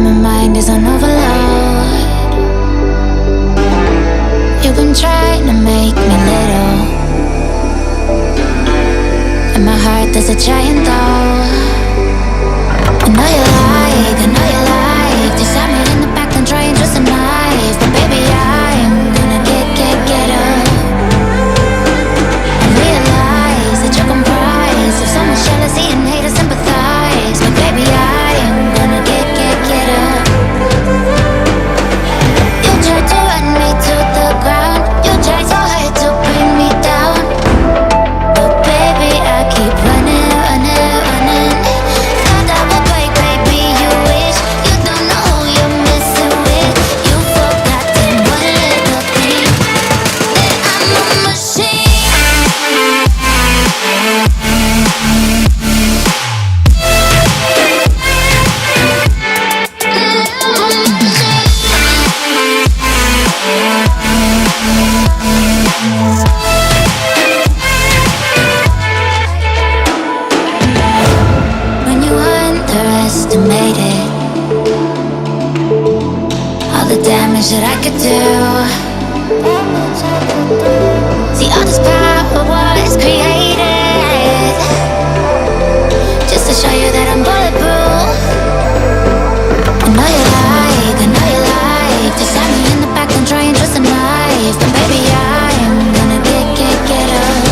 my mind is on overload. You've been trying to make me little, and my heart does a giant though. I know you like to stab me in the back and try and twist a knife, but baby I'm gonna get up. I realize that you're comprised of so much jealousy and hate to sympathize, but baby I am gonna get up. You tried to run me to the ground, you tried so hard to bring me down, but baby I keep running. Thought I would break, baby, you wish. You don't know who you're messing with. You forgotten one little thing, that I'm a machine. When you underestimated all the damage that I could do, see all this power was created just to show you that I'm bulletproof. I know you like to stab me in the back and try and twist a knife, but baby I am gonna get up.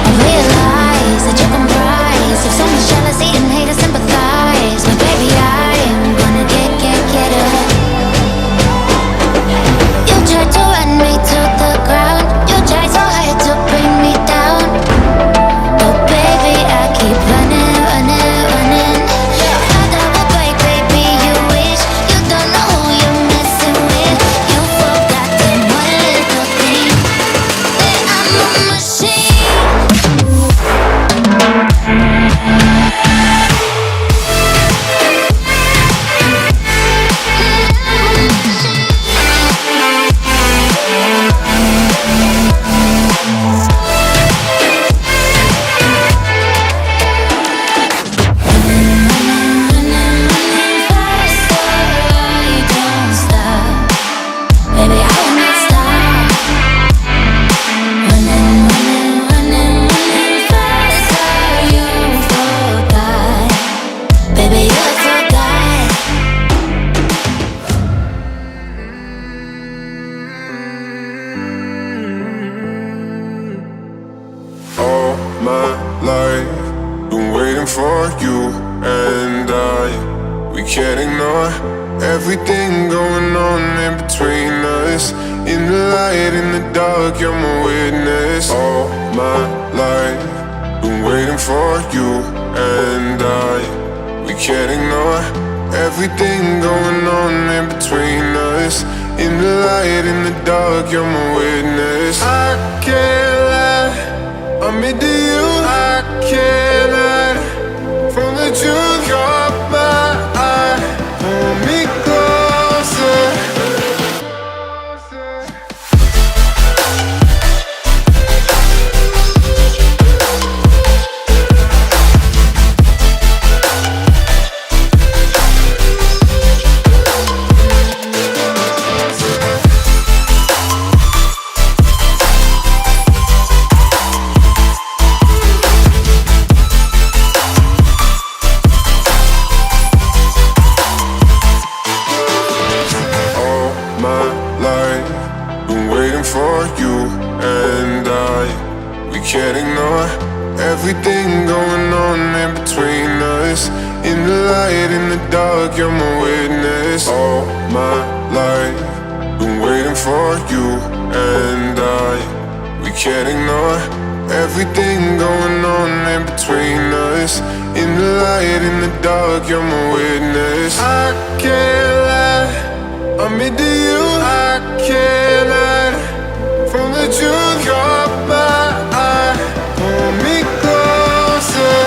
I realize that you're comprised of so much jealousy and hate to sympathize, but baby I am gonna get up. You tried to run me to the ground, you tried so hard to bring me down, but baby I keep running. Thought I would break, baby, you wish. You don't know who you're messing with. You forgotten one little thing, that I'm a machine. All my life, been waiting for you and we can't ignore everything going on in between us. In the light, in the dark, you're my witness. All my life, been waiting for you and we can't ignore everything going on in between us. In the light, in the dark, you're my witness. I can't lie, I'm into you, I can't hide from the truth. Caught my eye, pull me closer. Can't ignore everything going on in between us. In the light, in the dark, you're my witness. All my life, been waiting for you and we can't ignore everything going on in between us. In the light, in the dark, you're my witness. I can't lie, I'm into you, I can't hide from the truth. Caught my eye, pull me closer.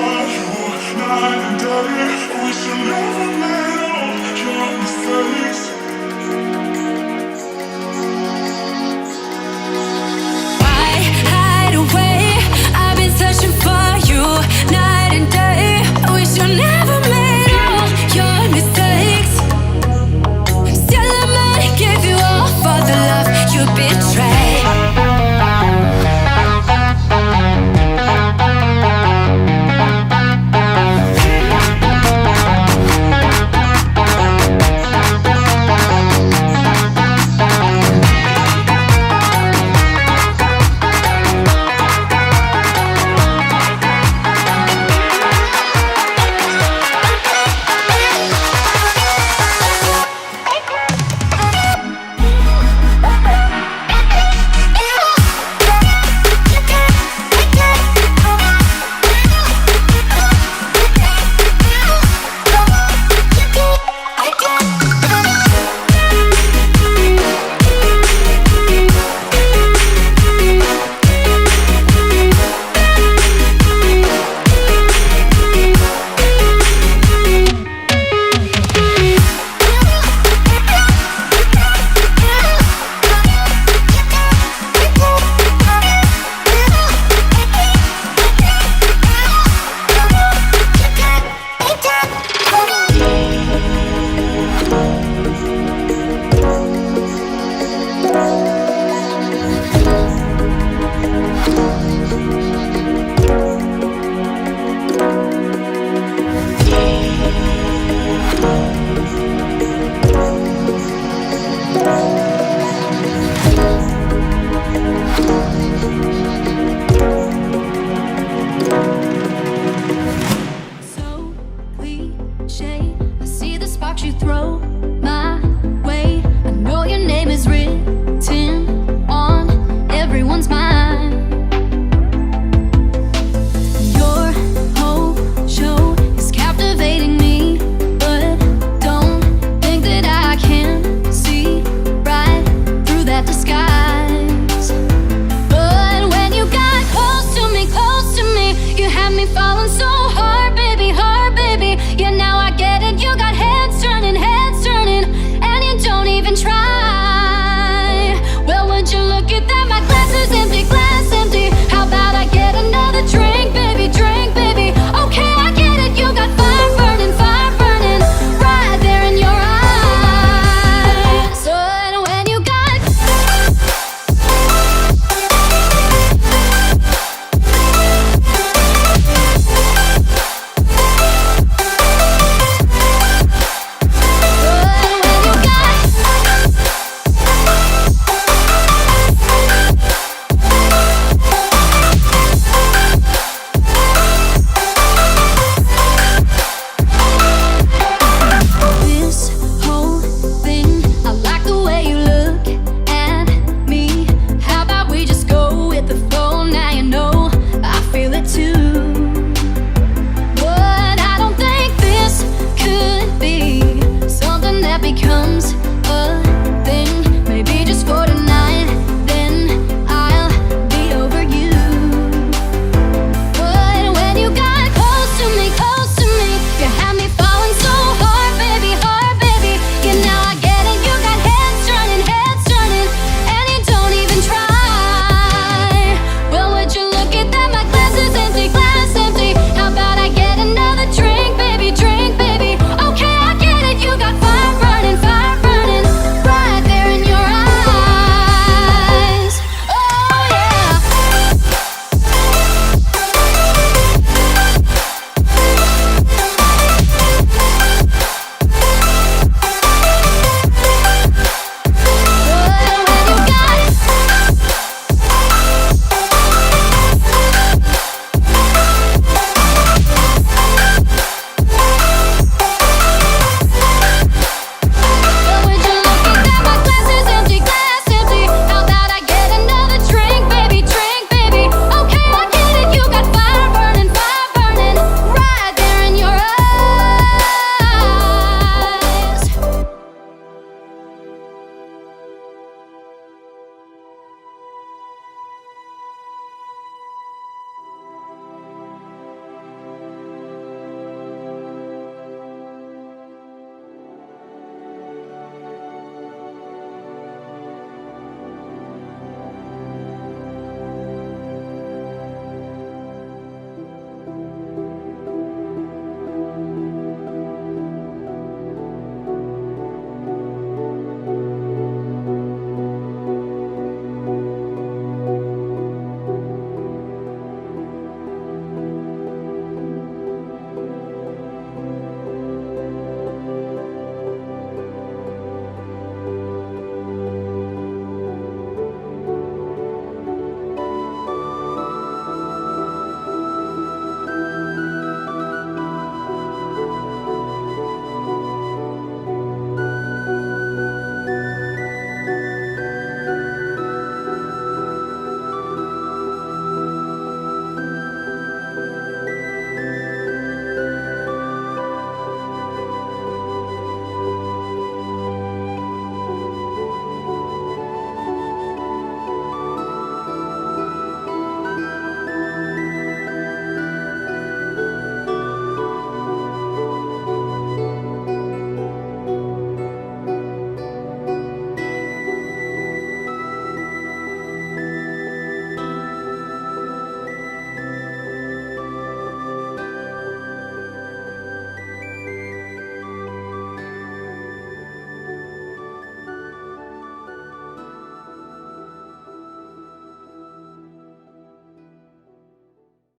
for you night and day. We should never make your mistakes.